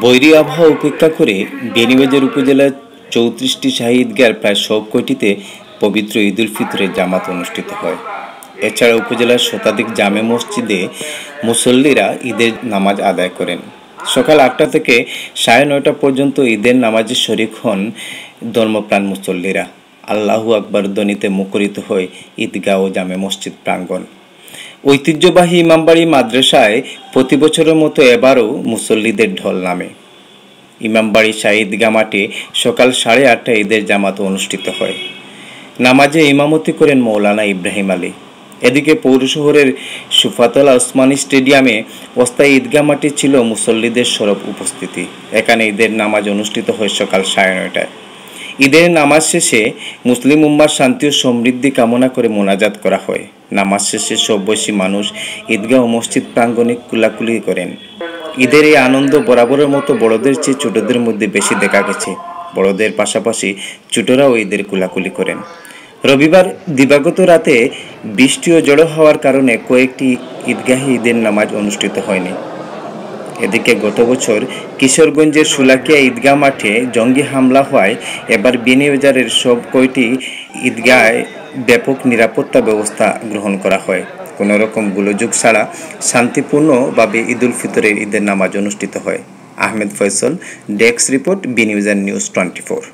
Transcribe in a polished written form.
বৈরী আবহাওয়া উপেক্ষা করে বেনিবাজার উপজেলার ৩৪টি শাহী ঈদগাহর প্রায় সব কয়টিতে পবিত্র ঈদ উল ফিতরের জামাত অনুষ্ঠিত হয়। এছাড়া উপজেলার শতাধিক জামে মসজিদে মুসল্লিরা ঈদের নামাজ আদায় করেন। সকাল ৮টা থেকে ৯:৩০ পর্যন্ত ঈদের নামাজে শরিক হন ধর্মপ্রাণ মুসল্লিরা। আল্লাহু আকবার ধ্বনিতে মুখরিত হয় ঈদগাহ ও জামে মসজিদ প্রাঙ্গণ। ঐতিহ্যবাহী ইমামবাড়ি মাদ্রাসায় প্রতি বছরের মতো এবারও মুসল্লিদের ঢল নামে। ইমামবাড়ি শাহী ঈদগাহ মাঠে সকাল ৮:৩০টায় ঈদের জামাত অনুষ্ঠিত হয়। নামাজে ইমামতি করেন মৌলানা ইব্রাহিম আলী। এদিকে পৌর শহরের সুফাতলা ওসমানী স্টেডিয়ামে অস্থায়ী ঈদগাহ মাঠে ছিল মুসল্লিদের সরব উপস্থিতি। এখানে ঈদের নামাজ অনুষ্ঠিত হয় সকাল ৯:৩০টায়। ঈদের নামাজ শেষে মুসলিম উম্মার শান্তি ও সমৃদ্ধি কামনা করে মোনাজাত করা হয়। নামাজ শেষে সব বয়সী মানুষ ঈদগাহ ও মসজিদ প্রাঙ্গণে কুলাকুলি করেন। ঈদের এই আনন্দ বরাবরের মতো বড়দের চেয়ে ছোটদের মধ্যে বেশি দেখা গেছে। বড়দের পাশাপাশি ছোটরাও ঈদের কুলাকুলি করেন। রবিবার দিবাগত রাতে বৃষ্টি ও ঝড়ো হওয়ার কারণে কয়েকটি ঈদগাহে ঈদের নামাজ অনুষ্ঠিত হয়নি। এদিকে গত বছর কিশোরগঞ্জের সুলাকিয়া ঈদগাহ মাঠে জঙ্গি হামলা হওয়ায় এবার বেনিবাজারের সব কয়টি ঈদগাহে ব্যাপক নিরাপত্তা ব্যবস্থা গ্রহণ করা হয়। কোনো রকম গোলযোগ ছাড়া শান্তিপূর্ণভাবে ঈদ উল ফিতরের ঈদের নামাজ অনুষ্ঠিত হয়। Ahmed Faisal, desk report, Beanibazar news 24।